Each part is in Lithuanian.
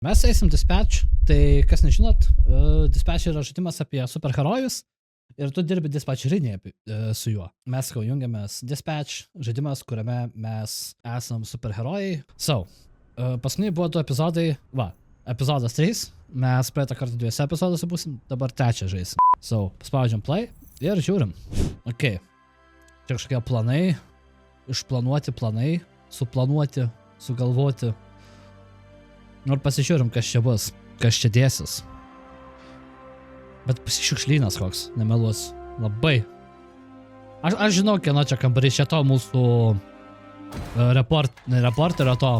Mes eisim Dispatch, tai kas nežinot, Dispatch yra žaidimas apie superherojus ir tu dirbi dispatcherinėje su juo. Mes jau jungiamės Dispatch, žaidimas, kuriame mes esam superherojai. Paskutiniai buvo 2 epizodai, epizodas 3, mes praeitą kartą 2 epizoduose būsim, dabar 3 žaisim. Paspaudžiam play ir žiūrim. Ok, čia kažkokie planai, išplanuoti planai, suplanuoti, sugalvoti. Ir pasižiūrim, kas čia bus, kas čia dėsis. Bet pasišiukšlynas koks, nemeluos. Labai. Aš žinau, kieno čia kambarys, čia to mūsų reporterio to.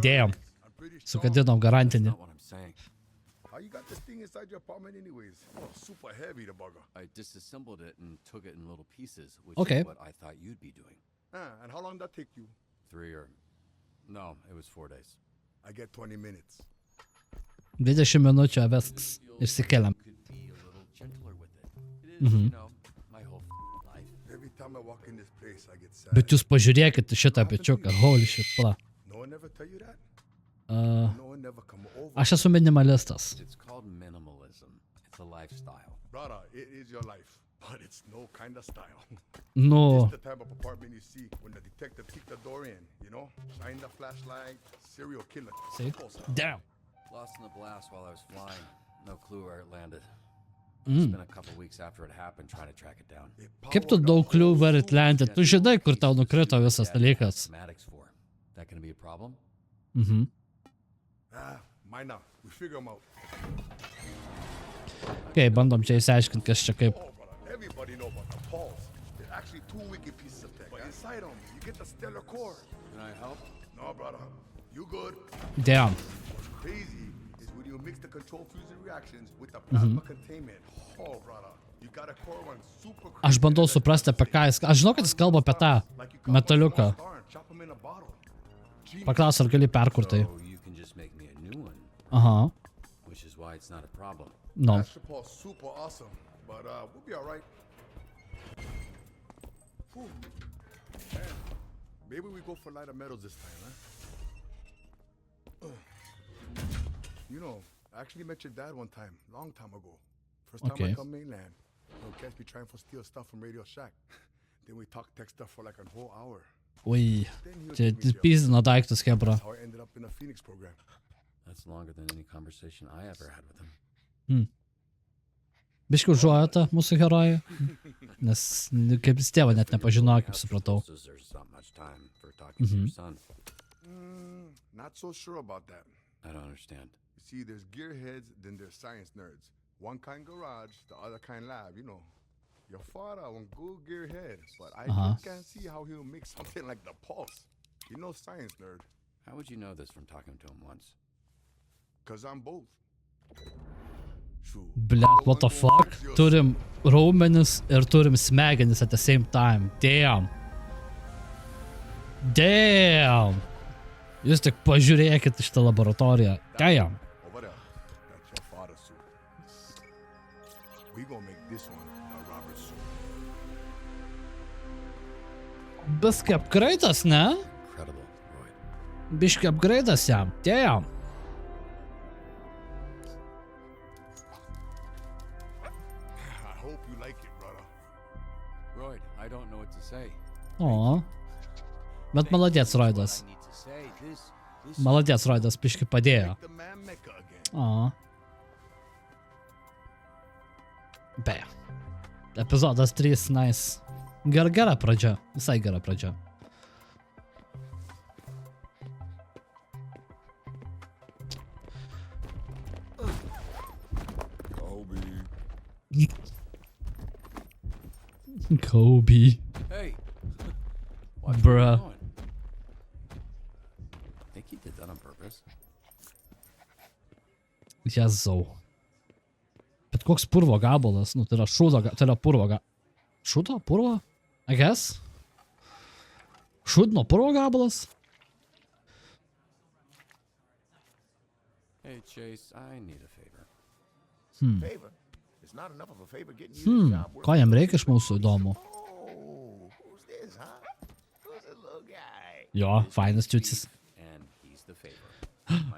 Damn. Sukadinom garantinį. How you got this thing inside your apartment anyways? Oh, super heavy, the bugger. I disassembled it and took it in little pieces, which Okay. is what I thought you'd be doing. And how long did that take you? 3 or... No, it was 4 days. I get 20 minutes. 20 minučių viskas. Išsikeliam. Could be a little gentler with it. It is, you know, my whole life. Every time I walk in this place, I get sad. Bet jūs pažiūrėkit šitą bičiuką. Holy shit, pala. No one ever tell you that? Uh, No one never come over. Aš esu minimalistas. It's called minimalism. It's a lifestyle. Brother, it is your life, but it's no kind of style. Nu, It's the type of apartment you see when the detective kicked the door in, you know? Shine the flashlight, serial killer. see? Pulse. Damn. Lost in the blast while I was flying. No clue where it landed. Spent a couple weeks after it happened trying to track it down. Kaip tu daug kliūvų ir atlantė? Tu žinai, kur tau nukrito visas dalykas. Schematics for. That gonna be a problem? Mhm. Mine now. We figure them out. Okay, bandom čia įsiaiškinti, kas čia kaip. Oh, brother, everybody know about the pulse. They're actually 2 wicked pieces of tech. But inside them, you get the stellar core. Can I help? No, brother. You good. Damn. What's crazy is when you mix the control fusion reactions with the plasma containment. Oh, brother. You got a core one super crazy. Aš bandau suprasti, apie ką jis... Aš žinau, kad jis kalba apie tą Like you got metaliuką. one star and chop 'em in a bottle. Genius. Paklaus, ar gali perkurtai. So you can just make me a new one, Aha. which is why it's not a problem. No. That shit Paul's super awesome, but we'll be all right. Whew. Man, maybe we go for lighter metals this time, huh? You know, I actually met your dad one time, long time ago. First time Okay. I come mainland. He'll catch me trying to steal stuff from Radio Shack. Then we talk tech stuff for like a whole hour. Ui. Then he'll Čia take me jail. pizdino daiktus, Hebra. That's how I ended up in a Phoenix program. That's longer than any conversation I ever had with him. Biškiu užuojate mūsų herojai. Nes kaip jis tėvą net nepažinojo, kaip supratau. There's not much time for talking to your son. Not so sure about that. I don't understand. You see, there's gearheads, then there's science nerds. One kind garage, the other kind lab, you know. Your father, one good gearhead, but I just can't see how he'll make something like the Pulse. You know, science nerd, How would you know this from talking to him once? cause I'm both. True. Blet, what the fuck? Turim raumenis ir turim smegenis at the same time. Damn. Damn. Jūs tik pažiūrėkit šitą laboratoriją. Damn. Over there, that's your father's suit. We gonna make this one a Robert suit. Biški upgrade'as, ne? Incredible, Roy. Biški upgrade'as jam. Damn. I hope you like it, brother. Roy, I don't know what to say. O. Bet maladėts Roidas. I need to say this. Maladėts Roidas, biški padėjo. The man Mecca again. O. Beje. Epizodas 3, nice. Gera pradžia. Visai gera pradžia. Kobe. Hey. Watch Bruh. where you're going. Think he did that on purpose? Jezau. Bet koks purvo gabalas, nu tai yra šūdo, tai yra purvo Šūdo? Purvo? I guess? Šūdno purvo gabalas? Hey, Chase, I need a favor. Favor. It's not enough of a favor getting you this job. Ko jam reikia iš mūsų, įdomu. Oh, who's this, huh? Who's this little guy? Jo, fainas čiūcis. And he's the favor.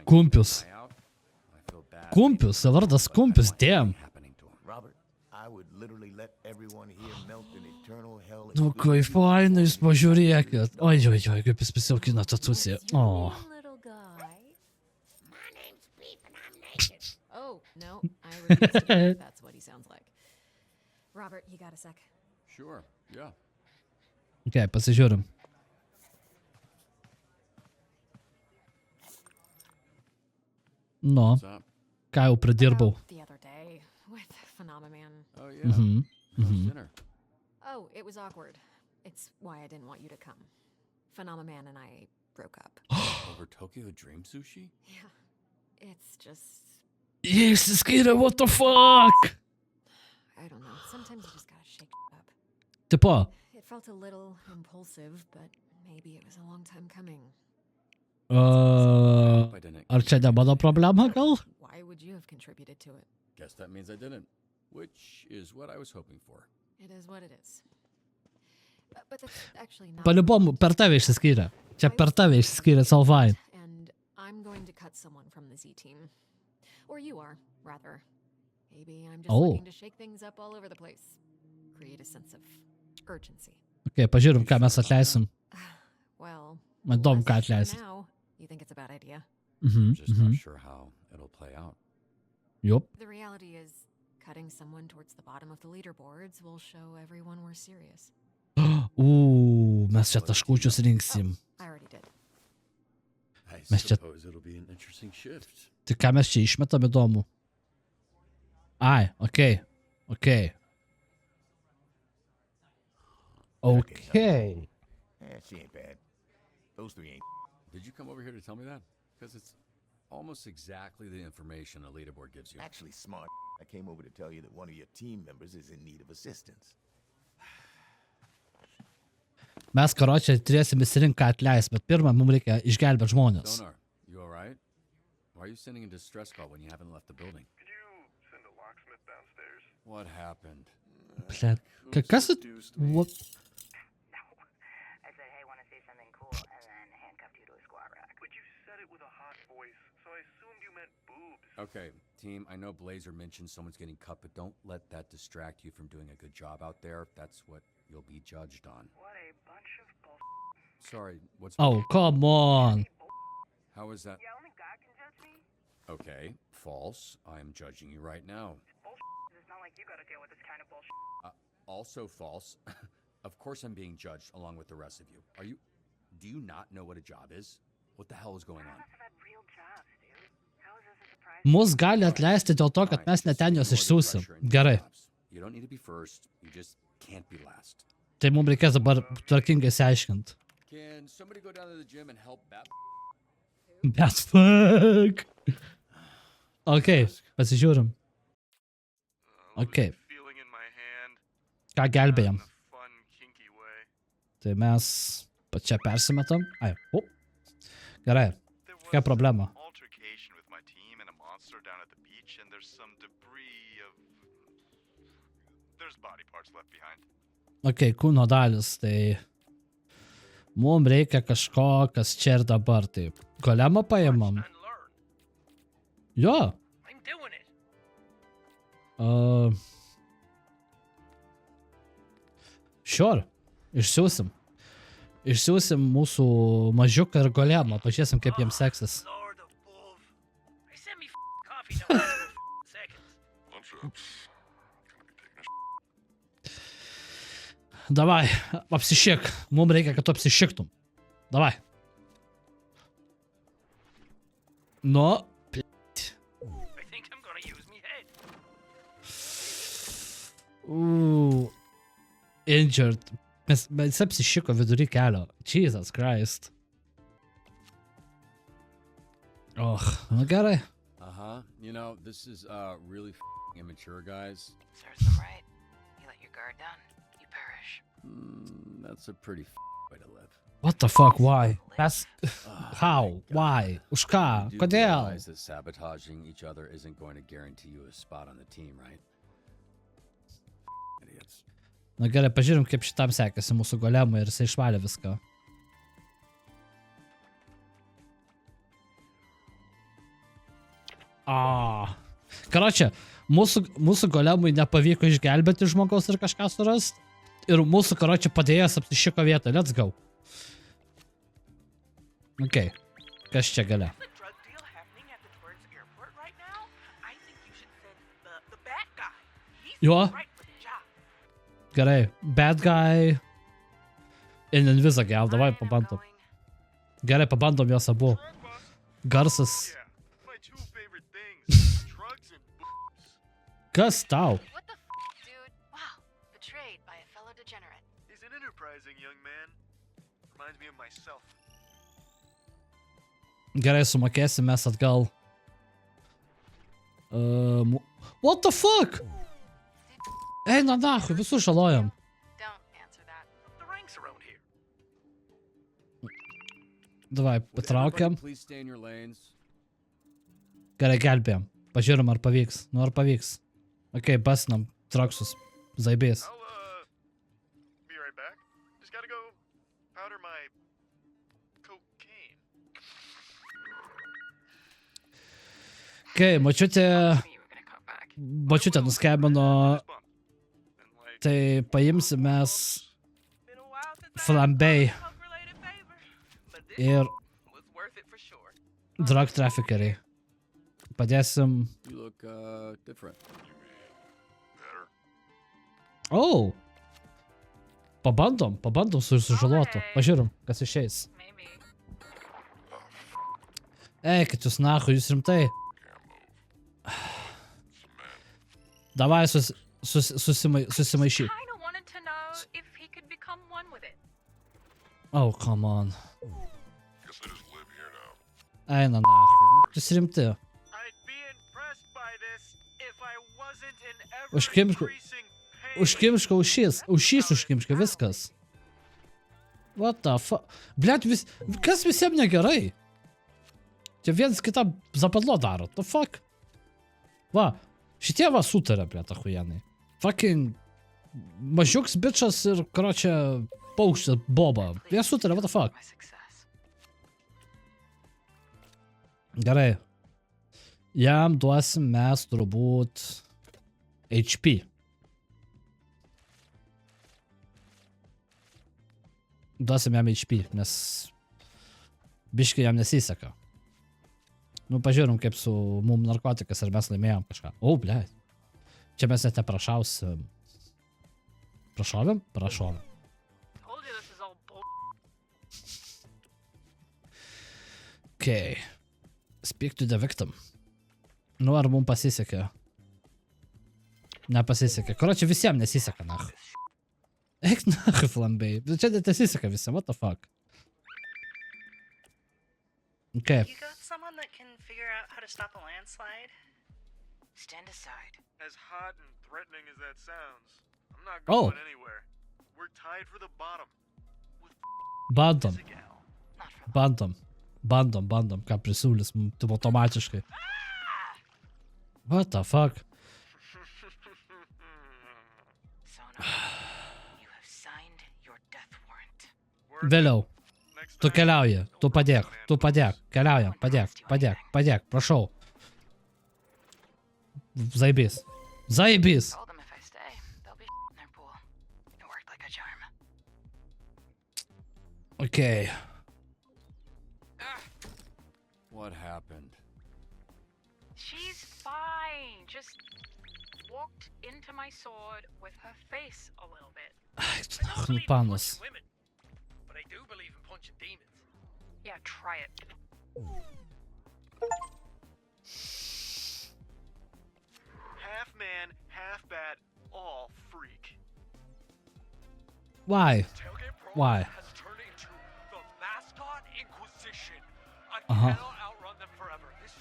Kumpius. I feel bad. Kumpius, vardas Kumpius, damn. Happening to him. Robert, I would literally let everyone here melt in eternal hell. Nu, kaip fainai, jūs pažiūrėkit. Oi, kaip jis prisiaukino tą tusį. O. Little guy. My name's Beep and I'm naked. Oh, no, I refuse to believe that's what he sounds like. Robert, you got a sec? Sure, yeah. Ok, pasižiūrim. No, What's up? ką jau pridirbau. About the other day with Phenomenon. Oh, yeah. How's dinner? Oh, it was awkward. It's why I didn't want you to come. Phenomenon and I broke up. Over Tokyo Dream Sushi? Yeah, it's just, Jie išsiskyrė, what the fuck? I don't know. Sometimes you just gotta shake it up. Tipo, It felt a little impulsive, but maybe it was a long time coming. I didn't. ar čia ne mano problema gal? Why would you have contributed to it? Guess that means I didn't. Which is what I was hoping for. It is what it is. But that's actually not. Paliubom, per tave išsiskyrė. Čia per tave išsiskyrė, it's all fine. And I'm going to cut someone from the Z team. Or you are, rather. Maybe I'm just Oh. looking to shake things up all over the place. Create a sense of urgency. Ok, pažiūrim, ką mes atleisim. Well, Man įdomu, ką less for atleisit. now, you think it's a bad idea? Just not sure how it'll play out. Jup. The reality is, cutting someone towards the bottom of the leaderboards will show everyone we're serious. Mes čia taškučius rinksim. I already did. I Mes čia- suppose it'll be an interesting shift. Tai ką mes čia išmetam įdomu? Ai, ok. Ok. Ok. She ain't bad. Those three ain't. Did you come over here to tell me that? Because it's almost exactly the information a leaderboard gives you. Actually smart. I came over to tell you that one of your team members is in need of assistance. Mes, karočią, turėsim įsirinkti, ką atleis, bet pirmą mums reikia išgelbėti žmonės. Sonar, you alright? Why are you sending a distress call when you haven't left the building? Could you send a locksmith downstairs? What happened? Blet, kas... What? No. I said, hey, want to say something cool, and then handcuffed you to a squat rack. But you said it with a hot voice, so I assumed you meant boobs. Okay, team, I know Blazer mentioned someone's getting cut, but don't let that distract you from doing a good job out there. That's what you'll be judged on. What a bunch of bull. Sorry, what's... Oh, come on. How is that? Yeah, only God can judge me. Okay, false. I'm judging you right now. Bullshit. It's not like you got to deal with this kind of bullshit. Also false. Of course I'm being judged along with the rest of you. Do you not know what a job is? What the hell is going None on? of us have had real jobs, dude. How is this a surprise? Mus gali atleisti dėl to, kad mes ne ten juos išsiųsim. Gerai. You don't need to be first. You just can't be last. Tai mums reikės dabar tvarkingai išsiaiškinti. Can somebody go down to the gym and help Bat? Bet fuck. Ok, pasižiūrim. Ok, Feeling in my hand. ką gelbėjam. In a fun, kinky way. Tai mes pačia persimetam. Ai, gerai. There Kokia was problema? an altercation with my team and a monster down at the beach, and there's some debris of... There's body parts left behind. Ok, kūno dalis, tai mums reikia kažko, kas čia ir dabar, taip. Golemą paimam. And learn. Jo. I'm doing it. Sure. Išsiųsim. Išsiųsim mūsų mažiuką ir golemą. Pažiūrėsim, kaip jiems seksis. Lord of Wolf. They sent me coffee no seconds. Davai, apsišik. Mums reikia, kad tu apsišiktum. Davai. Nu. I think I'm gonna use me head. Injured. Mes apsišiko vidury kelio. Jesus Christ. Oh, nu gerai. Uh-huh. You know, this is really immature, guys. Serves them right. You let your guard down, you perish. That's a pretty Way to live. What the fuck, why? Mes... How? Why? Už ką? You do Kodėl? realize that sabotaging each other isn't going to guarantee you a spot on the team, right? Idiots. Na gerai, pažiūrim, kaip šitam sekėsi mūsų golemui ir jisai išvalė viską. Karočią, mūsų golemui nepavyko išgelbėti žmogaus ir kažką surast. Ir mūsų, karočią, padėjęs apsišiko vietą. Let's go. Ok. Kas čia gale? Jo. Gerai. Bad guy. Ir Invisa gal. Davai pabandom. Gerai, pabandom jos abu. Garsas. My two favorite things, drugs and booze. Kas tau? What the f, dude? Wow, betrayed by a fellow degenerate. He's an enterprising young man. Reminds me of myself. Gerai, sumokėsim mes atgal. What the fuck? Eina nahui, visus žalojam. Don't answer that. The ranks around here. Davai, Would patraukiam. everybody please stay in your lanes? Gerai, gelbėjom. Pažiūrim, ar pavyks. Nu, ar pavyks. Ok, basinam traksus. Zaibės. I'll be right back. Just gotta go powder my cocaine. Ok, mačiutė... You were gonna come back. Mačiutė nuskebino. Fist bump. And like Tai paimsim mes Been a while since I flambei had a coke-related favor, but this ir was worth it for sure. drug traffickeriai. Padėsim... You look different. Oh! Pabandom su sužalotu. Pažiūrim, kas išeis. Maybe. Eikit jūs nahu, jūs rimtai. Davai susimaišyk. Kinda wanted to know if he could become one with it. Oh, come on. Eina nahu. Jūs rimti. I'd be impressed by this if I wasn't in Užkimšk- ever-increasing pain. Užkimška aušys užkimška, viskas. What the fuck? Blet, kas visiems negerai? Čia vienas kitą zapadlo daro, the fuck? Va, šitie va sutarė, blet, achujenai. Fucking mažiuks bičas ir, karočią, paukštis, boba. Jie sutarė, what the fuck? My success. Gerai. Jam duosim mes turbūt HP. Duosim jam HP, nes biškai jam nesiseka. Nu, pažiūrim, kaip su mum narkotikas, ar mes laimėjom kažką. O, blei. Čia mes net neprašausim. Prašovėm? Prašovėm. Told you this is all bull. Okay. Speak to the victim. Nu, ar mum pasisekė? Nepasisekė. Karočią, visiems nesiseka, nach. Eik, nach, flambei. Čia nesiseka visiems, what the fuck? Okay. You got someone that can figure out how to stop a landslide? Stand aside. As hot and threatening as that sounds, I'm not Oh. going anywhere. We're tied for the bottom. With Bandom. Gal. Not for Bandom, ką prisiūlys, taip automatiškai. What the fuck? Sona. You have signed your death warrant. Word. Vėliau. Next Tu time, keliauji, tu don't padėk, man. tu padėk, keliaujam, padėk, prašau. Zaibys. Zaibys. Told them if I stay, they'll be in their pool. It worked like a charm. Okay. What happened? She's fine. Just walked into my sword with her face a little bit. Ai, tu I don't nahnu believe in panas. punching women, but I do believe in punching demons. Yeah, try it. Half man, half bat, all freak. Why? Tailgate Pro Why? has turned into the mascot inquisition. I Uh-huh. cannot outrun them forever. It's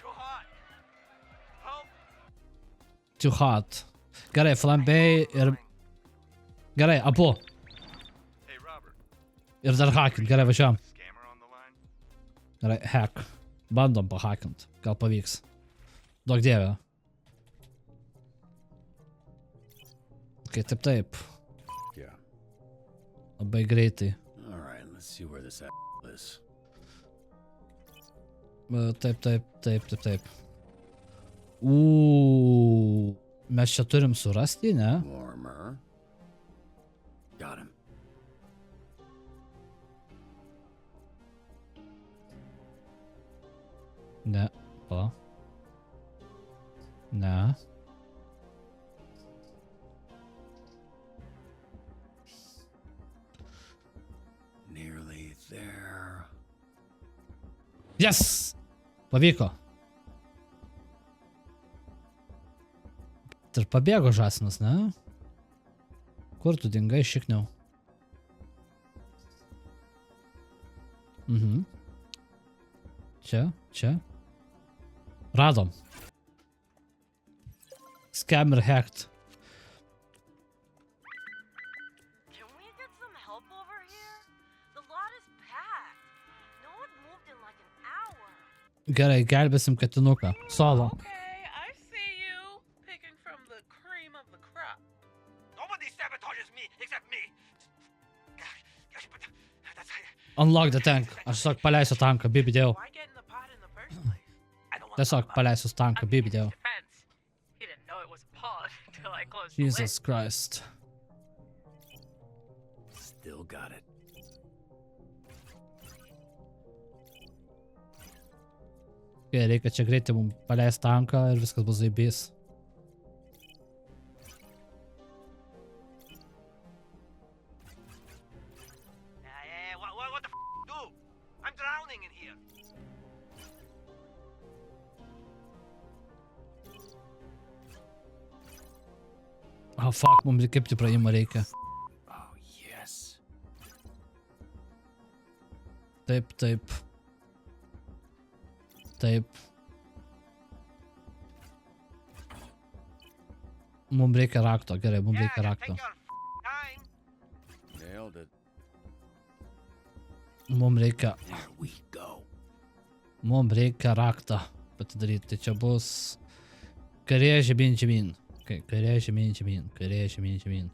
too hot. Help! Too hot. Gerai, flambei ir... Gerai, abu. Hey, Ir dar hakint, gerai važiuojam. Scammer on the line? Gerai, hack. Bandom pahakint, gal pavyks. Duok dievę. Ok, taip. Yeah. Labai greitai. All right, let's see where this is. Taip. Mes čia turim surasti, ne? Warmer. Got him. Ne. O. Ne. Nearly there. Yes! Pavyko. Ir pabėgo žąsinas, ne? Kur tu dingai, šikniau? Čia. Radom. Scammer hacked. Can we get some help over here? The lot is packed. No one moved in like an hour. Gerai, gelbėsim katinuką. Solo. Okay, I see you. Picking from the cream of the crop. Nobody sabotages me except me. Unlock the tank. Aš tiesiog paleisiu tanką, bibidėjau. Why get in the pot in the first place? I don't want Tiesiog paleisiu tanką, bibidėjau. Depends. He didn't know it was a pod until I closed Jesus Christ. Still got it. Okay, reikia čia greitai mums paleisti tanką ir viskas bus zaibys. What the do? I'm drowning in here. Oh, fuck, mums kaip tai praėjimą reikia. Oh, yes. Taip. Mums reikia rakto, gerai, mums reikia rakto. Take your time. Nailed it. Mums reikia... There we go. Mums reikia raktą pasidaryti. Tai čia bus... Kairė žemyn. Okay, kairė žemyn. Kairė žemyn.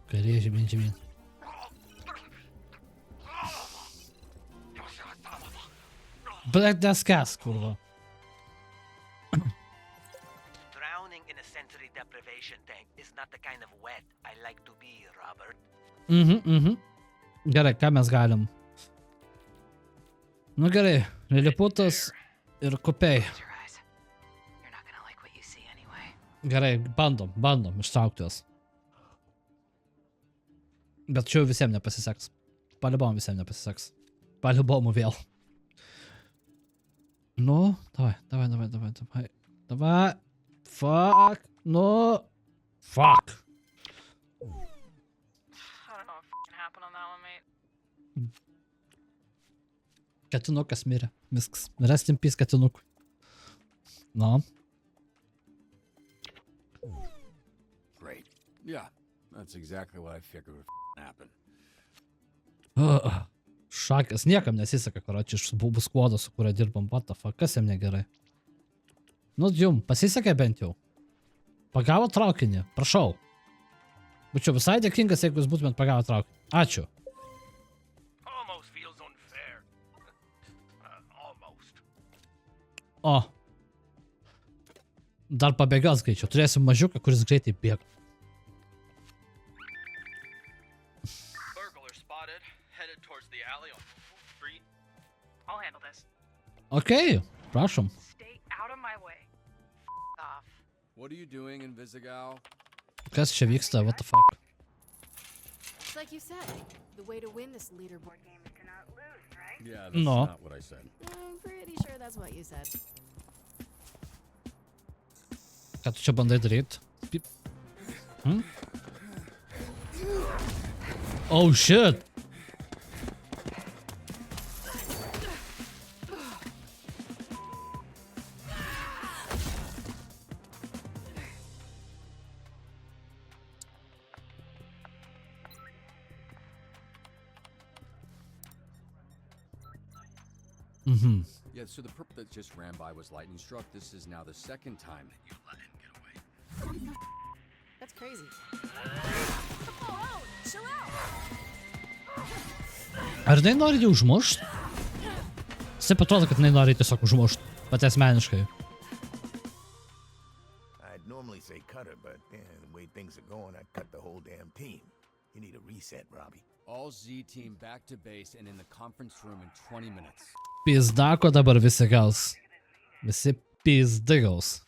Kairė žemyn. Black Daskas, kurva. Drowning in a sensory deprivation tank is not the kind of wet I like to be, Robert. Gerai, ką mes galim? Nu gerai, liliputas ir kupiai. Your eyes. You're not gonna like what you see anyway. Gerai, bandom ištraukti juos. Bet čia jau visiems nepasiseks. Paliubom visiems nepasiseks. Paliubomų vėl. Nu, davai. Fuck. No. Fuck. I don't know what f***ing happened on that one, mate. Katinukas mirė. Viskas. Rest in peace katinukui. No. Great. Yeah, that's exactly what I figured would happen. Šakės. Niekam nesiseka, karoči, iš bubų skuodo, su kuria dirbam. What the fuck? Kas jam negerai? Nu, jum, pasisekė bent jau. Pagavo traukinį. Prašau. Būčiau visai dėkingas, jeigu jūs būtumėt pagavo traukinį. Ačiū. Almost feels unfair. Almost. O. Dar pabėgios greičiau. Turėsim mažiuką, kuris greitai bėga. Burglar spotted, headed towards the alley on Street. I'll handle this. Okei, prašom. Stay out of my way. Off. What are you doing in Visigal? Kas čia vyksta? What the fuck? It's like you said. The way to win this leaderboard game is to not lose, right? Yeah, that's No. not what I said. I'm pretty sure that's what you said. Ką tu čia bandai daryti? Oh shit! Mhm. Yeah, so the perp that just ran by was lightning struck. This is now the second time that you let him get away. That's crazy. Chill out. Ar jinai nori jį užmušt? Taip atrodo, kad jinai nori tiesiog užmušt. Pati asmeniškai. I'd normally say cut her, but the way things are going, I'd cut the whole damn team. You need a reset, Robbie. All Z team back to base and in the conference room in 20 minutes. Pizdako dabar visi gaus. Visi pizdi gaus.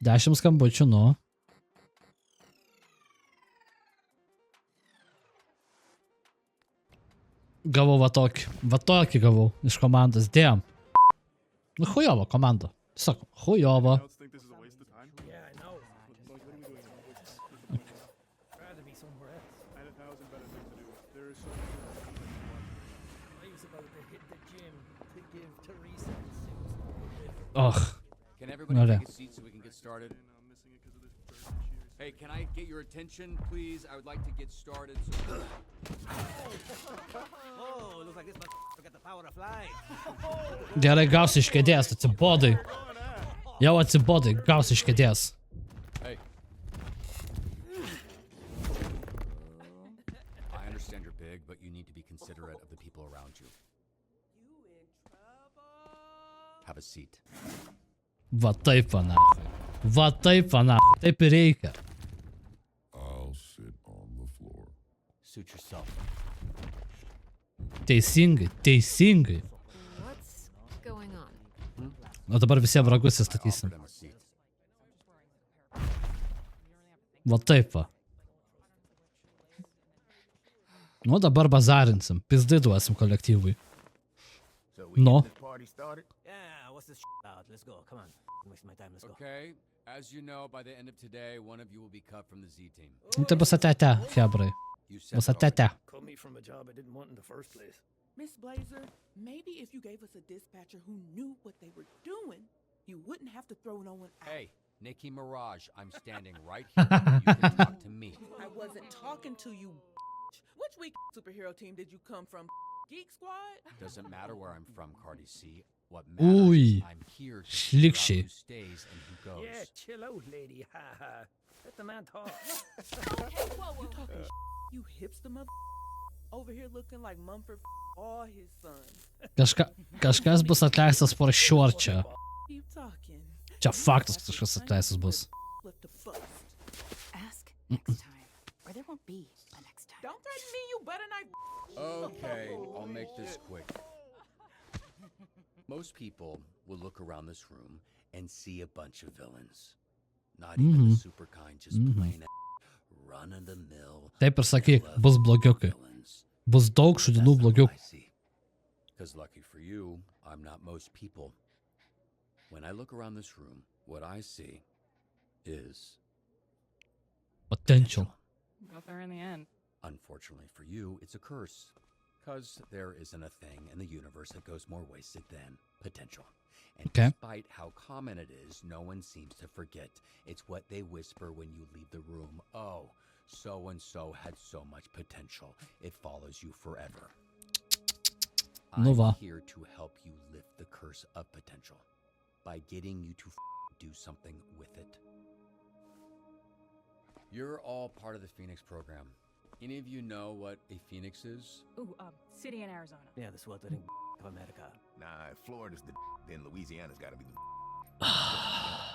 10 skambučių, nu. Gavau va tokį gavau iš komandos, dėjom. Nu, hujovo komanda. Tiesiog, hujovo. Och. Can everybody take a seat so we can get started? Hey, can I get your attention, please? I would like to get started. Oh, looks like this motherfucker got the power to fly. Gerai, gausi iš kėdės, atsibodai. Jau atsibodai, gausi iš kėdės. Hey. I understand you're big, but you need to be considerate of the people around you. Have a seat. Va taip, va nachai. Va taip, va nachai. Taip ir reikia. I'll sit on the floor. Suit yourself. Teisingai, teisingai. What's going on? O dabar visiems vragus įstatysim. Offer them a seat. Va taip, va. Nu, dabar bazarinsim. Pizdai duosim kolektyvui. So we No. get this party started? Yeah, what's this about? Let's go. Come on. I'm wasting my time. Let's go. Okay, as you know, by the end of today, one of you will be cut from the Z team. Nu, tai bus atete, hebrai. You said Bus that already. atete. Cut me from a job I didn't want in the first place. Miss Blazer, maybe if you gave us a dispatcher who knew what they were doing, you wouldn't have to throw no one out. Hey, Nicki Mirage, I'm standing right here. You can talk to me. I wasn't talking to you. Which weak superhero team did you come from? Geek Squad? Doesn't matter where I'm from, Cardi C. What matters Ui, is I'm here to figure out šlikščiai. who stays and who goes. Yeah, chill out, lady. Ha ha. Let the man talk. You talking you hipster mother over here looking like Mumford all his sons. Kažkas bus atleistas por šiorčia. Keep talking. Čia faktas, kad kažkas atleistas bus. Flip the fuck. Ask next time, or there won't be a next time. Don't threaten me, you better not. Okay, I'll make this quick. Most people will look around this room and see a bunch of villains. Not even the super kind, just plain run-of-the-mill. Taip ir sakyk, bus blogiukai. Bus daug šudinų blogiukų. Because lucky for you, I'm not most people. When I look around this room, what I see is Potential. Both are in the end. Unfortunately for you, it's a curse. Because there isn't a thing in the universe that goes more wasted than potential. And Okay. despite how common it is, no one seems to forget. It's what they whisper when you leave the room. Oh, so-and-so had so much potential. It follows you forever. Ну I'm va. here to help you lift the curse of potential by getting you to do something with it. You're all part of the Phoenix program. Any of you know what a Phoenix is? Ooh, city in Arizona. Yeah, the sweltering of America. Nah, if Florida's the then Louisiana's got to be the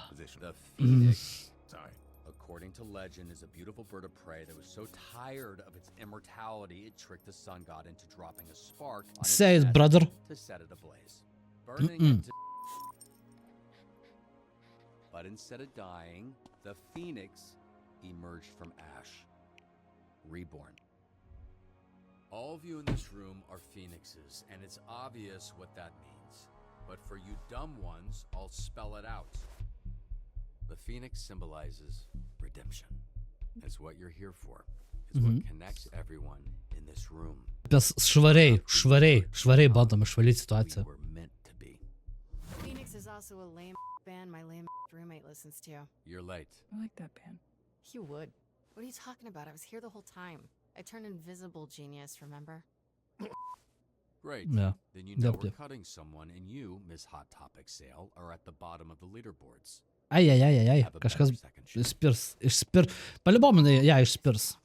position. The Phoenix, Sorry. according to legend, is a beautiful bird of prey that was so tired of its immortality, it tricked the sun god into dropping a spark on its Say it, chest brother. to set it ablaze, burning it to... But instead of dying, the Phoenix emerged from ash, reborn. All of you in this room are Phoenixes, and it's obvious what that means. But for you dumb ones, I'll spell it out. The Phoenix symbolizes redemption. It's what you're here for. It's what connects everyone in this room. Mes švariai bandom išvalyti situaciją. We're meant to be. Phoenix is also a lame band my lame roommate listens to. You're late. I like that band. You would. What are you talking about? I was here the whole time. I turned invisible, genius, remember? Great. Yeah. Then you know Yep, we're yep. cutting someone, and you, Miss Hot Topic Sale, are at the bottom of the leaderboards. Ai, Have a kažkas better second shift. išspirs. Palibom, ją išspirs.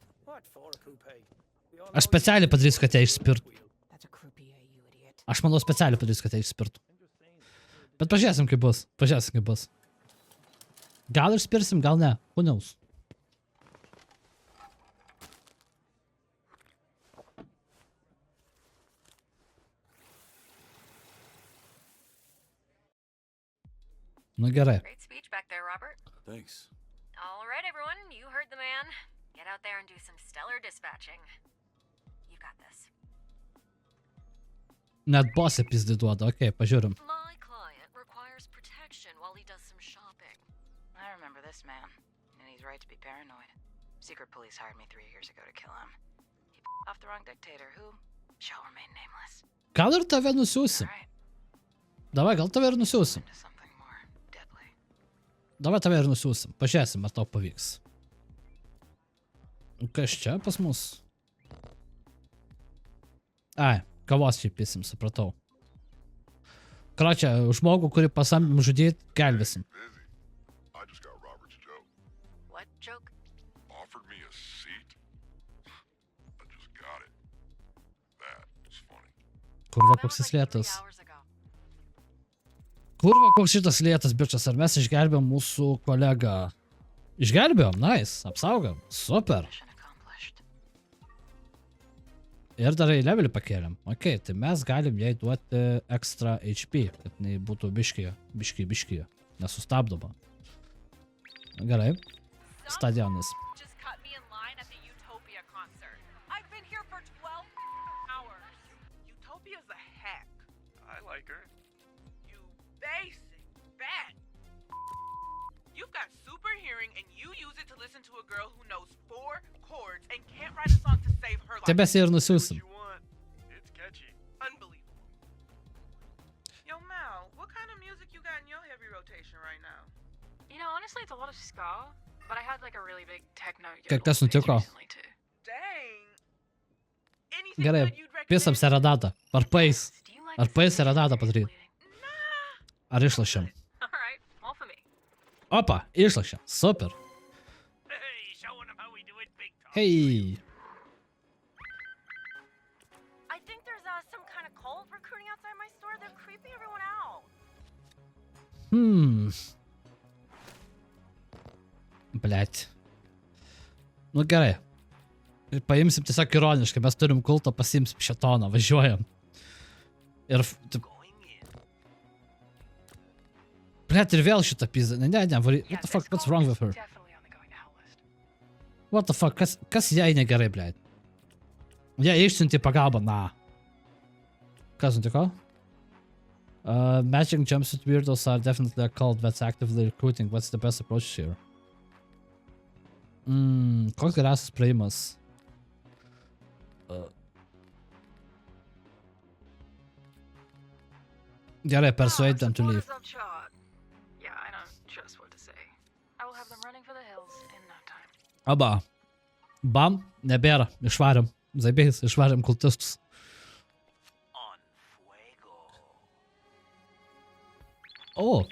Aš specialiai padarysiu, kad ją išspirtų. Aš manau, specialiai padarysiu, kad ją išspirtų. Bet pažiūrėsim, kaip bus. Gal išspirsim, gal ne. Who knows? Nu gerai. Great speech back there, Robert. Thanks. All right, everyone, you heard the man. Get out there and do some stellar dispatching. You got this. Net bosė pizdį duoda. Okei, pažiūrim. My client requires protection while he does some shopping. I remember this man, and he's right to be paranoid. Secret police hired me 3 years ago to kill him. He off the wrong dictator who shall remain nameless. Gal ir tave nusiųsim. Davai, gal tave ir nusiųsim. Davai tave ir nusiųsim. Pažiūrėsim, ar tau pavyks. Kas čia pas mus? Ai, kavos čia pisim, supratau. Kročia, žmogų, kurį pasamdėm žudyti, gelbėsim. I just got Robert's joke. What joke? Offered me a seat. I just got it. That was funny. Kurva, koks jis lėtas. Kurva, koks šitas lėtas, bičias, ar mes išgelbėjom mūsų kolegą? Išgelbėjom, nice, apsaugom, super. Ir dar į levelį pakėlėm. Ok, tai mes galim jai duoti extra HP, kad jinai būtų biški, nesustabdoma. Gerai. Stadionas. Just cut me in line at the Utopia concert. I've been here for 12 hours. Utopia's a hack. I like her. You basic bat. You've got super hearing and you use it to listen to a girl who knows 4 chords and can't write a song to save her life. Tai mes ir nusiųsim. It's catchy. Unbelievable. Yo, Mal, what kind of music you got in your heavy rotation right now? You know, honestly, it's a lot of ska, but I had like a really big techno Kas nutiko? Dang. Gerai, pisam seredatą. Ar pais seredatą padaryti? Ar išlašėm? All right, all for me. Opa, išlašėm. Super. Hey. I think there's some kind of cult recruiting outside my store. They're creeping everyone out. Blet. Nu gerai. Paimsim tiesiog ironiškai, mes turim kultą, pasimsim šetoną, važiuojam. Ir... Blet, ir vėl šitą pizą. Ne, what the fuck, what's wrong with her? What the fuck, kas jai negerai, blet? Jie išsiuntė pagalbą, na. Kas nutiko? Matching jumpsuit weirdos are definitely a cult that's actively recruiting. What's the best approach here? Koks geriausias praėjimas? Gerai, persuade them to leave. Yeah, I know just what to say. I will have them running for the hills in no time. Aba. Bam, nebėra. Išvarėm. Zaibėjus, išvarėm kultistus. O.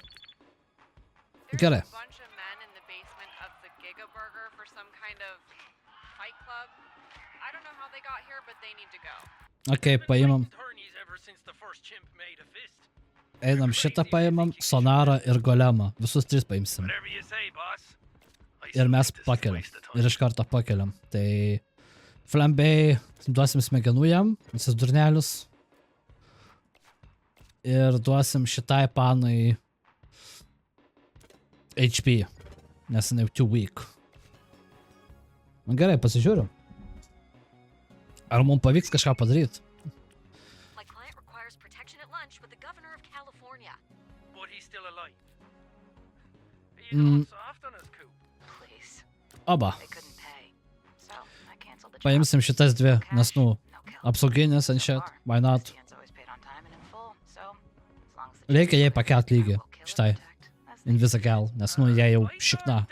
Gerai. Ok, paimam. Einam šitą paimam, sonarą ir golemą. Visus 3 paimsim. Ir mes pakeliam. Ir iš karto pakeliam. Tai flambei duosim smegenų jam, visus durnelius. Ir duosim šitai panui HP. Nes jinai too weak. Gerai, pasižiūrim. Ar mums pavyks kažką padaryti? My client requires protection at lunch with the governor of California. But he's still alive. Oba. Paimsim šitas 2, nes, nu, apsauginės ant šit, why not? Reikia jai pakelt lygį, šitai, Invisigal, nes, nu, jai jau šikna.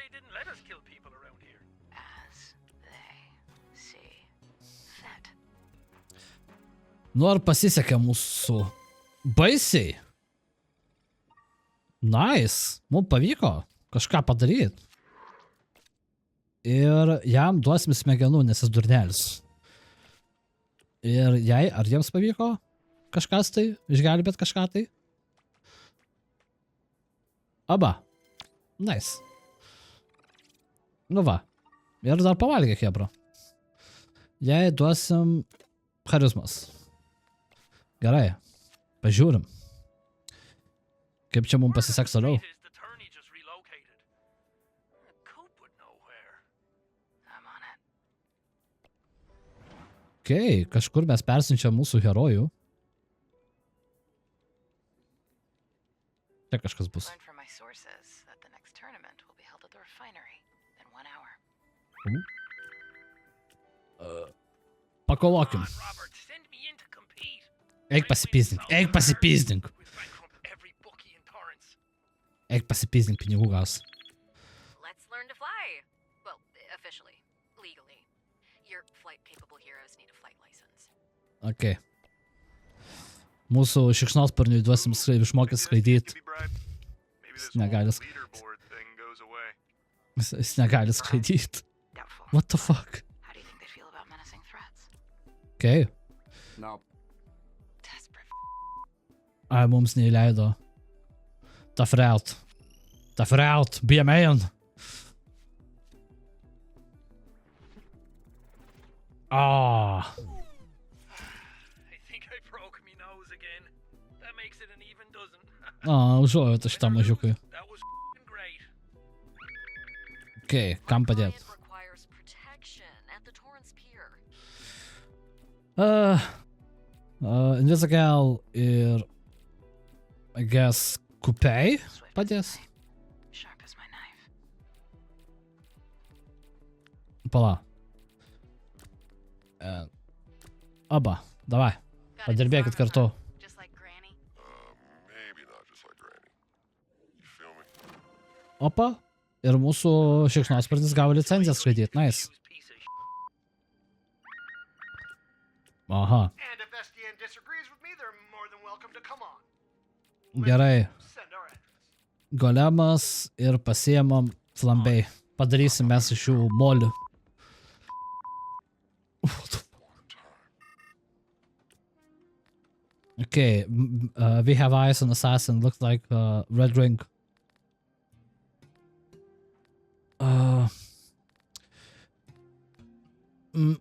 Nu, ar pasisekė mūsų baisiai? Nice. Mums pavyko kažką padaryti. Ir jam duosim smegenų, nes jis durnelis. Ir jai, ar jiems pavyko kažkas tai, išgelbėt kažką tai? Aba. Nice. Nu va. Ir dar pavalgė Hebra. Jai duosim charizmas. Gerai. Pažiūrim. Kaip čia mums pasiseks toliau. Okei, kažkur mes persiunčiam mūsų herojų. Čia kažkas bus. Pakovokim. Eik pasipizdink, eik pasipizdink. Eik pasipizdink, pinigų gaus. Let's learn to fly. Well, officially, legally. Your flight-capable heroes need a flight license. Okay. Mūsų šikšnosparniui duosim išmokyti skraidyti. Jis negali skraidyti. What the fuck? Okay. Ai, mums neįleido. Tough route. Tough route. Be a man. Ah. Užuojauta šitam mažiukui. Okay, kam padėt? Invisigal ir I guess Kupei padės. Pala. Aba, davai. Padirbėkit kartu. Opa. Ir mūsų šikšnosparnis gavo licenciją skraidyti. Nice. Aha. Gerai. Golemas ir pasiemam flambai. Padarysim mes iš jų molių. Okay. We have eyes on assassin. Looks like red ring.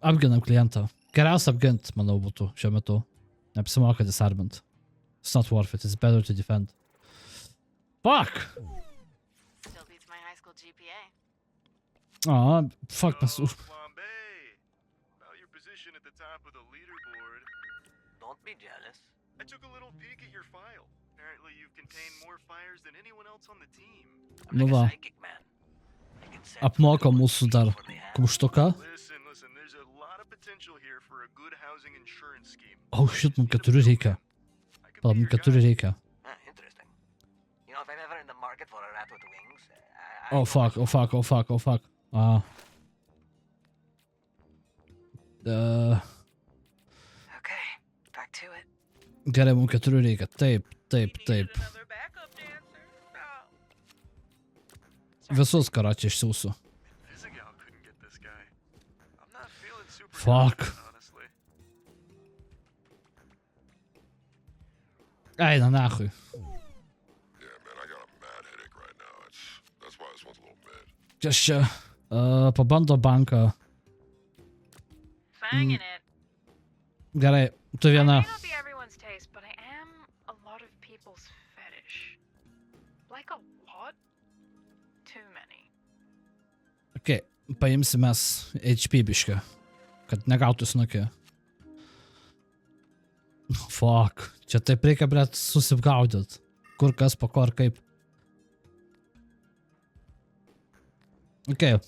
Apginam klientą. Geriausia apgint, manau, būtų šiuo metu. Neapsimoka disarmint. It's not worth it. It's better to defend. Fuck! Still beats my high school GPA. Aw, fuck, mes už... About your position at the top of the leaderboard. Don't be jealous. I took a little peek at your file. Apparently you've contained more fires than anyone else on the team. Nu va. Apmoko mūsų dar kumštuką. Oh shit, mums 4 reikia. Pala, mums 4 reikia. Oh fuck, oh fuck, oh fuck, oh fuck. Gerai, mums 4 reikia. Taip, taip, taip. Visus karačiai išsiųsiu. Fuck. Eina nachui. Kas čia? Pabando banką. Gerai, tu viena. Okay, paimsim mes HP biškę, kad negautų snukį. Fuck, čia taip reikia, blet, susipgaudyt. Kur kas, po ko ar kaip. Okay,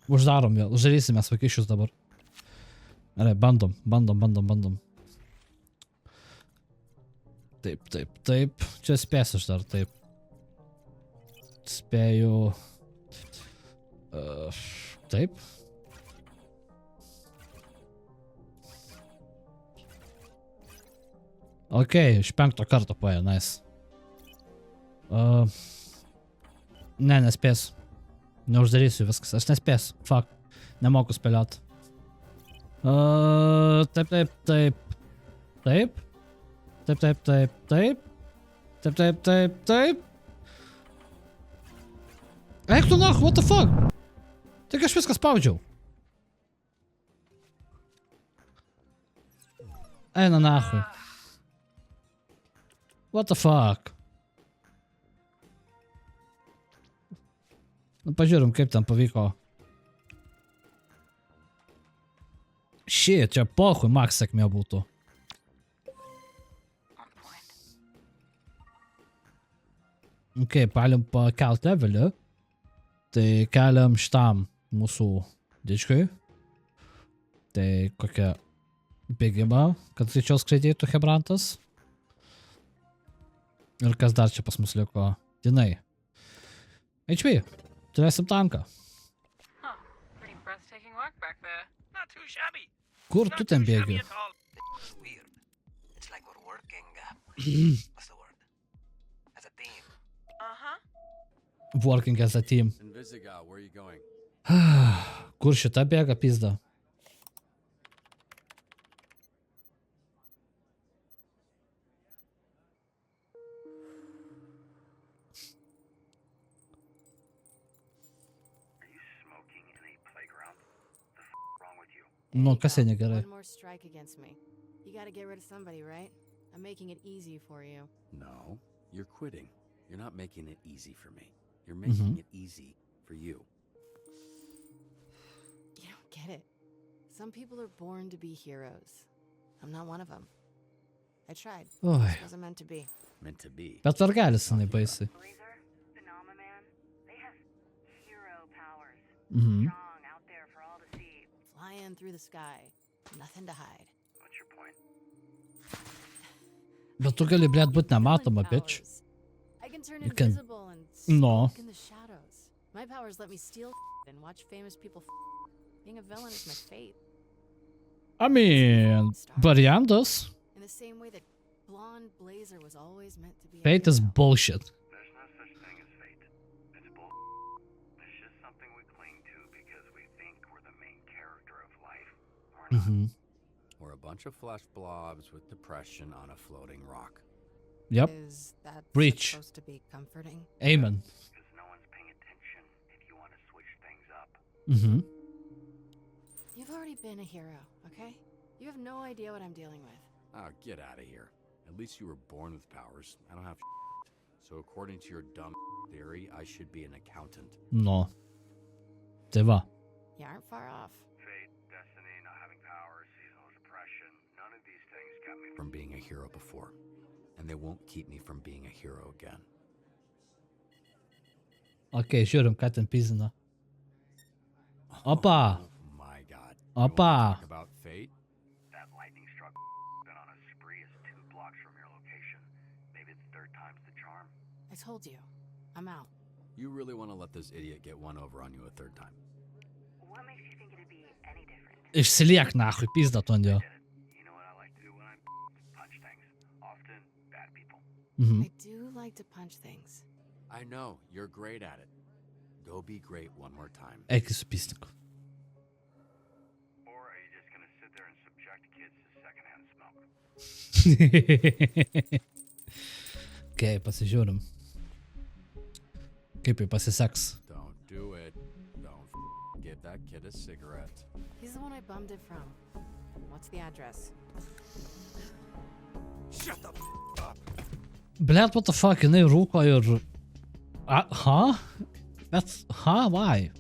uždarom vėl, uždarysim mes vakišius dabar. Gerai, bandom. Taip, taip, taip. Čia spėsiu aš dar, taip. Spėju... Taip. Okei, iš 5 karto paėjo, nice. Ne, nespėsiu. Neuždarysiu viskas, aš nespėsiu. Fuck, nemoku spėliot. Taip. Eik tu nach, what the fuck? Tik aš viską spaudžiau. Eina nachui. What the fuck? Nu, pažiūrim, kaip ten pavyko. Shit, čia pohui, max sėkmė būtų. Ok, palim pakelt levelį. Tai keliam šitam mūsų dičkui. Tai kokią bėgimą, kad greičiau skraidytų Hebrantas. Ir kas dar čia pas mus liko? Dinai. HP, turėsim tanką. Huh. Pretty breathtaking walk back there. Not too shabby. Kur tu ten bėgi? Weird. It's like we're working. What's the word? As a team. Working as a team. Invisiga, where are you going? Kur šita bėga, pizda? Nu, kas jie negerai? One more strike against me. You gotta get rid of somebody, right? I'm making it easy for you. No, you're quitting. You're not making it easy for me. You're making it easy for you. You don't get it. Some people are born to be heroes. I'm not one of them. I tried. Oi. This wasn't meant to be. Meant to be. Bet vargelis jinai baisiai. Flying through the sky. Nothing to hide. What's your point? Bet tu gali, blėt, būt nematoma, bitch. I can turn You can- invisible and No. skulk in the shadows. My powers let me steal and watch famous people. Being a villain is my fate. I mean, variantas. In the same way that blonde blazer was always meant to be. a Fate is hero. bullshit. There's no such thing as fate. It's bull. It's just something we cling to because we think we're the main character of life. We're not. We're a bunch of flesh blobs with depression on a floating rock. Yep. Is that Breach. supposed to be comforting? Amen. Because no one's paying attention if you want to switch things up. You've already been a hero, okay? You have no idea what I'm dealing with. Oh, get out of here. At least you were born with powers. I don't have So according to your dumb theory, I should be an accountant. No. Tai va. You aren't far off. Fate, destiny, not having powers, seasonal depression. None of these things got me From being a hero before. And they won't keep me from being a hero again. Ok, žiūrim, ką ten pizina. Opa! Oh my god. Opa! Talk about fate? That lightning struck been on a spree is 2 blocks from your location. Maybe the third time's the charm. I told you. I'm out. You really want to let this idiot get one over on you a third time? What makes you think it'd be any different? Išsiliek nachui, pizda tu ant jo. You know what I like to do when I punch things? Often bad people. I do like to punch things. I know, you're great at it. Go be great one more time. Eik su pisniku. Or are you just gonna sit there and subject kids to secondhand smoke? Ok, pasižiūrim. Kaip jai pasiseks. Don't do it. Don't give that kid a cigarette. He's the one I bummed it from. What's the address? Shut the up. Blet, what the fuck, jinai rūko ir... Huh? That's... Huh? Why?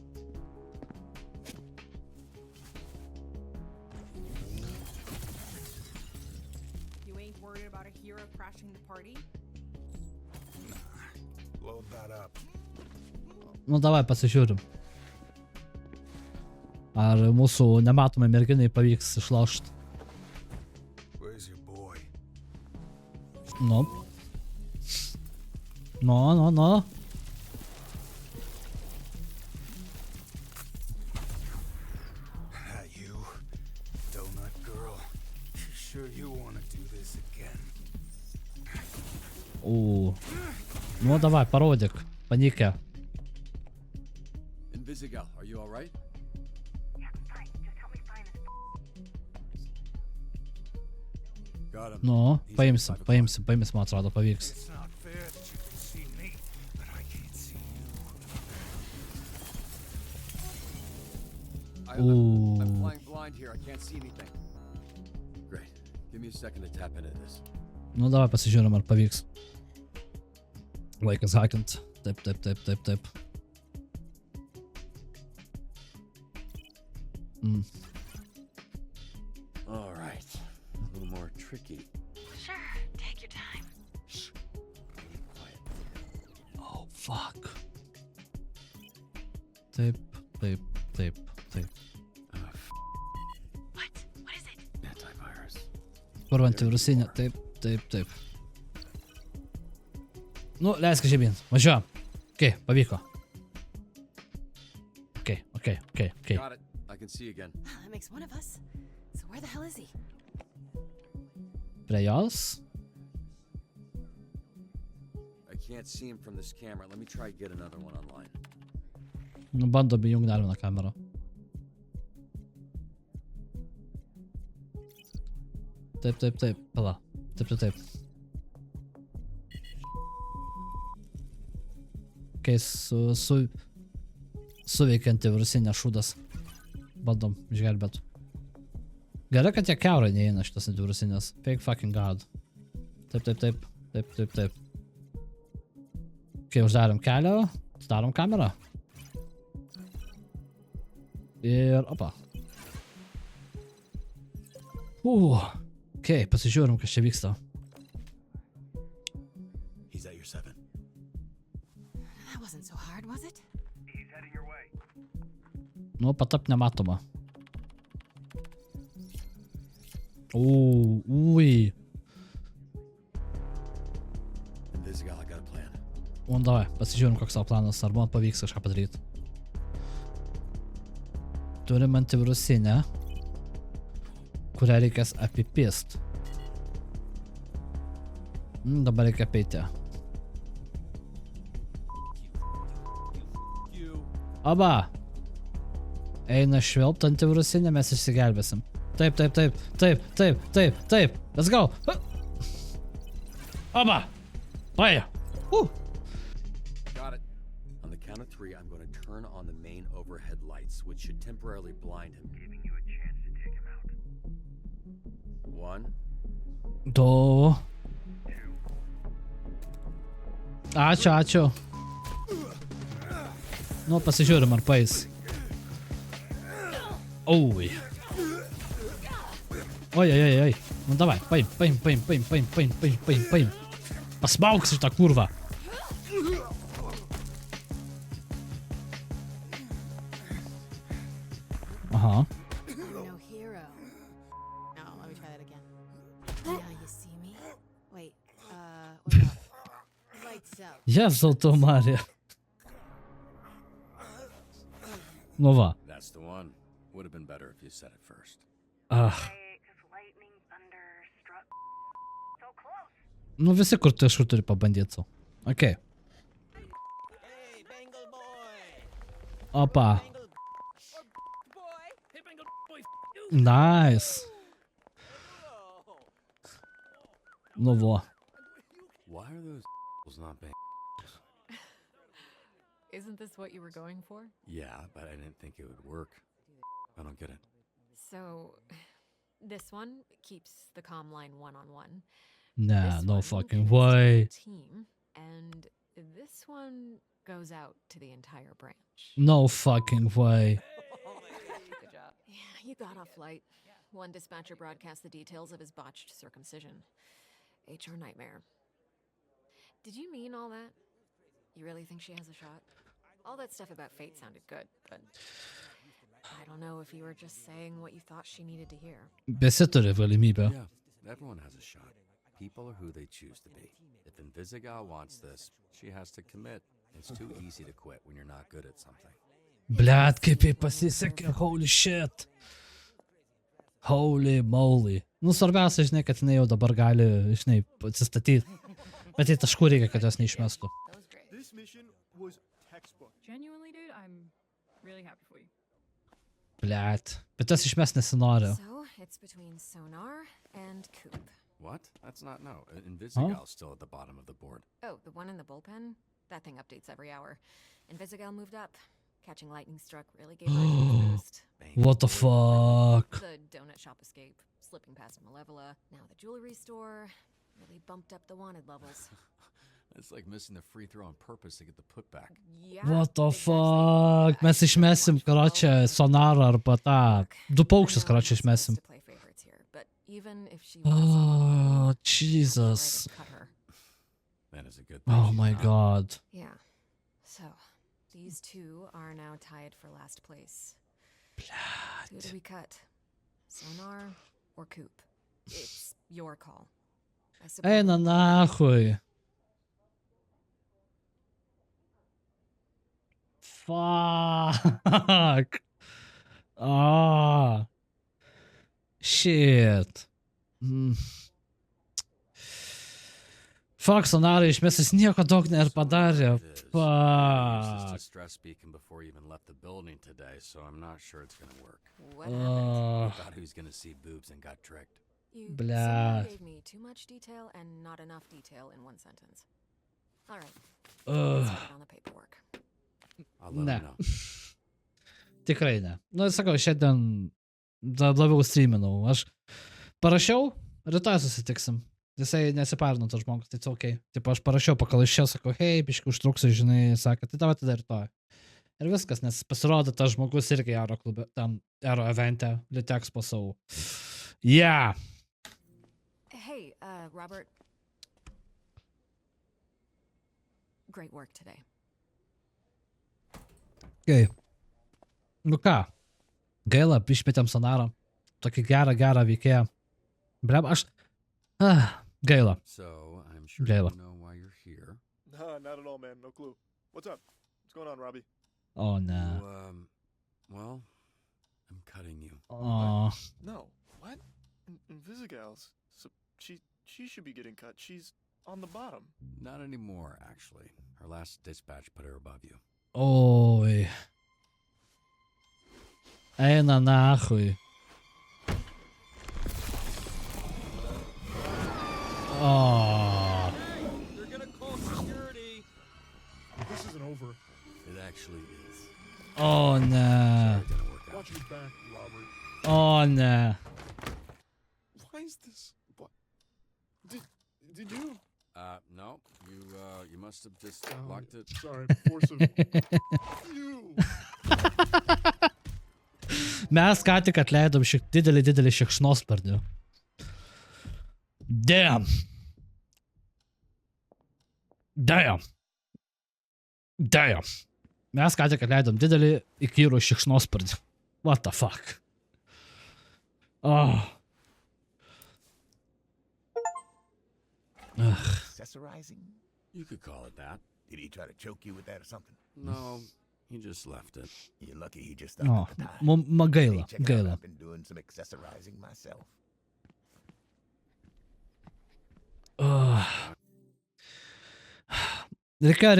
You ain't worried about a hero crashing the party? Load that up. Nu, davai pasižiūrim. Ar mūsų nematomai merginai pavyks išlaužti. Where's your boy? No. No. You, donut girl. You sure you want to do this again? Nu, davai, parodyk. Panikė. Invisigal, are you alright? Got him. Nu, paimsim, man atrodo, pavyks. It's not fair that you can see me, but I can't see you. I'm flying blind here. I can't see anything. Great. Give me a second to tap into this. Nu, davai pasižiūrim, ar pavyks. Laikas hakint. Taip. All right. A little more tricky. Sure, take your time. Shh. Quiet. Oh, fuck. Taip. What? What is it? Antivirus. Kur antivirusinė? Taip. Nu, leisk žemyn. Važiuojam. Okay, pavyko. Okay. Got it. I can see again. That makes one of us. So where the hell is he? Prie jos. I can't see him from this camera. Let me try to get another one online. Nu, bandom įjungti dar vieną kamerą. Taip. Pala. Taip. Kai suveikia antivirusinė šūdas. Bandom išgelbėt. Gerai, kad jie kiaurai neįeina šitas antivirusinės. Fake fucking god. Taip. Kai uždarėm kelią, darom kamerą. Ir opa. Okay, pasižiūrim, kas čia vyksta. He's at your 7. That wasn't so hard, was it? He's heading your way. Nu, patap nematoma. Ui. Invisigal, I got a plan. Davai, pasižiūrim, koks tavo planas, ar man pavyks kažką padaryti. Turim antivirusinę, kurią reikės apipist. Dabar reikia apeiti. Aba! Eina švilpt antivirusinę, mes išsigelbėsim. Taip. Let's go! Aba! Paja! Got it. On the count of 3, I'm going to turn on the main overhead lights, which should temporarily blind him. Giving you a chance to take him out. 1. 2. Ačiū. Nu, pasižiūrim, ar paeis. Oi. Nu, davai, paim. Pasmauk šitą kurvą. Aha. No hero. No, let me try that again. Now you see me? Wait, what about lights out? Jėzau, tu, Marija. Nu va. That's the one. Would have been better if you said it first. Nu, visi kur tu kažkur turi pabandyti sau. Okay. Opa. Nice. Nu va. Why are those not bang? Isn't this what you were going for? Yeah, but I didn't think it would work. I don't get it. So, this one keeps the comm line one-on-one. Nah, This no one fucking connects to the way. Team, and this one goes out to the entire branch. No fucking way. Good job. Yeah, you got off light. One dispatcher broadcast the details of his botched circumcision. HR nightmare. Did you mean all that? You really think she has a shot? All that stuff about fate sounded good, but I don't know if you were just saying what you thought she needed to hear. Visi turi galimybę. Yeah, everyone has a shot. People are who they choose to be. If Invisigal wants this, she has to commit. It's too easy to quit when you're not good at something. Blet, kaip jai pasisekė, holy shit. Holy moly. Nu, svarbiausia, žinai, kad jinai jau dabar gali, žinai, atsistatyti. Bet tai taškų reikia, kad jos neišmestų. This mission was textbook. Genuinely, dude, I'm really happy for you. Blet. Bet tas išmes nesinori. So, it's between Sonar and Coop. What? That's not, no. Invisigal's still at the bottom of the board. Oh, the one in the bullpen? That thing updates every hour. Invisigal moved up. Catching lightning struck really gave her a huge boost. What the fuck? The donut shop escape, slipping past Malevola. Now the jewelry store really bumped up the wanted levels. It's like missing the free throw on purpose to get the putback. Yeah. What the fuck? Mes išmesim, karočią, Sonarą arba tą. Du paukščius, karočią, išmesim. Oh, Jesus. That is a good Oh my god. Yeah. So, these two are now tied for last place. Who do we cut? Sonar or Coop? It's your call. Ej, na nachuj. Fuck. Ah. Shit. Fuck, Sonarai išmes, jis nieko daug nepadarė. Fuck. Stress speaking before he even left the building today, so I'm not sure it's gonna work. What happened? I thought he was gonna see boobs and got tricked. You gave me too much detail and not enough detail in one sentence. All right. Let's get it on the paperwork. Ne. Tikrai ne. Nu, sakau, šiandien labiau streaminau. Aš parašiau, rytoj susitiksim. Jisai nesiparino tas žmogus, tai okay. Taip, aš parašiau pakalaiščiau, sakau, hei, biškai užtruksiu, žinai, sakė, tai tavai tada rytoj. Ir viskas, nes pasirodo tas žmogus irgi Aero klube, tam Aero evente, Litexpo savo. Yeah. Hey, Robert. Great work today. Okay. Nu ką, gaila, išmetėm Sonarą. Tokį gerą veikėją. Bleb, aš... gaila. So, I'm sure gaila. You know why you're here. Nah, not at all, man. No clue. What's up? What's going on, Robbie? Oh, no. Well, I'm cutting you. Oh. No. What? Invisigal's. So she should be getting cut. She's on the bottom. Not anymore, actually. Her last dispatch put her above you. Oi. Eina nachuj. Oh. They're gonna call security. This isn't over. It actually is. Oh, no. Watch your back, Robert. Oh, no. Why is this? What? Did you? No. You must have just locked it. Sorry, force of you. Mes ką tik atleidom didelį šikšnosparnį. Damn. Mes ką tik atleidom didelį įkyrų šikšnosparnį. What the fuck? Oh. Accessorizing? You could call it that. Did he try to choke you with that or something? No, he just left it. You're lucky he just stopped at the time. Gaila. I've been doing some accessorizing myself. Reikėjo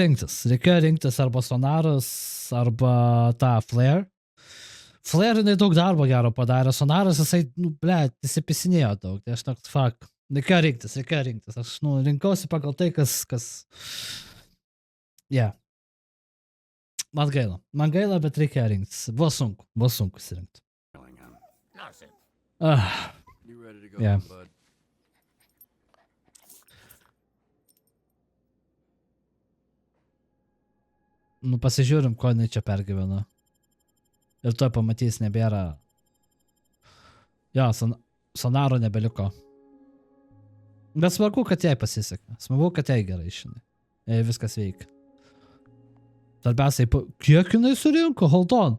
rinktis arba Sonaras, arba tą Flare. Flare jinai daug darbo gero padarė, Sonaras jisai, įsipisinėjo daug, tai aš toks, fuck. Reikėjo rinktis. Aš, rinkausi pagal tai, kas... Yeah. Man gaila, bet reikėjo rinktis. Buvo sunku sirinkti. You ready to go, Yeah. bud? Pasižiūrim, ko jinai čia pergyveno. Ir tuoj pamatys, nebėra... Jo, Sonaro nebeliko. Bet smagu, kad jai pasisekė. Smagu, kad jai gerai žinai. Viskas veikia. Svarbiausiai, kiek jinai surinko? Hold on.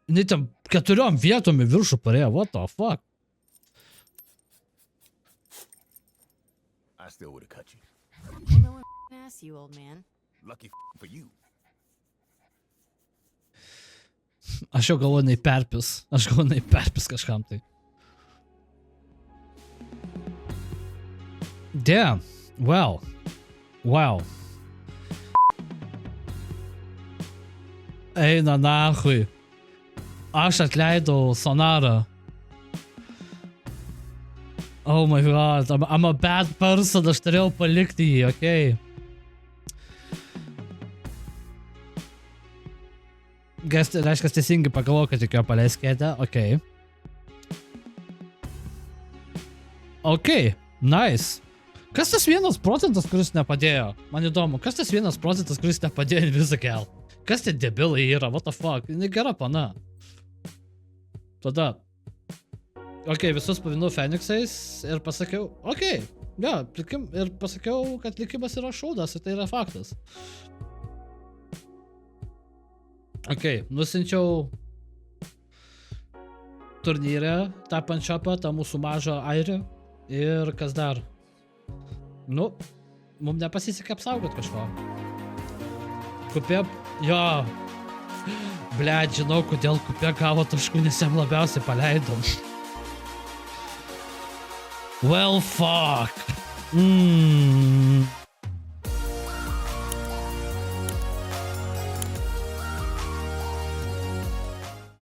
Jinai tam 4 vietom į viršų parėjo. What the fuck? I still would have cut you. Well, no one asked you, old man. Lucky for you. Aš jau galvoju, jinai perpis kažkam tai. Damn. Wow. Eina nachui. Aš atleidau Sonarą. Oh my god, I'm a bad person, aš turėjau palikti jį, okei. Reiškia, teisingai pagalvojau, kad reikėjo paleisti kėdę, okei. Okei, nice. Kas tas 1%, kuris nepadėjo? Man įdomu, kas tas 1%, kuris nepadėjo Invisigal? Kas tie debilai yra, what the fuck? Jinai gera pana. Tada. Okei, visus pavinau Feniksais ir pasakiau, okei, ir pasakiau, kad likimas yra šaudas ir tai yra faktas. Okei, nusinčiau turnyrę, tą pančiapą, tą mūsų mažą airį ir kas dar? Nu, mums nepasisekė apsaugot kažko. Kupė, jo, blėt, žinau, kodėl Kupė gavo taškų, nes jam labiausiai paleidom. Well, fuck.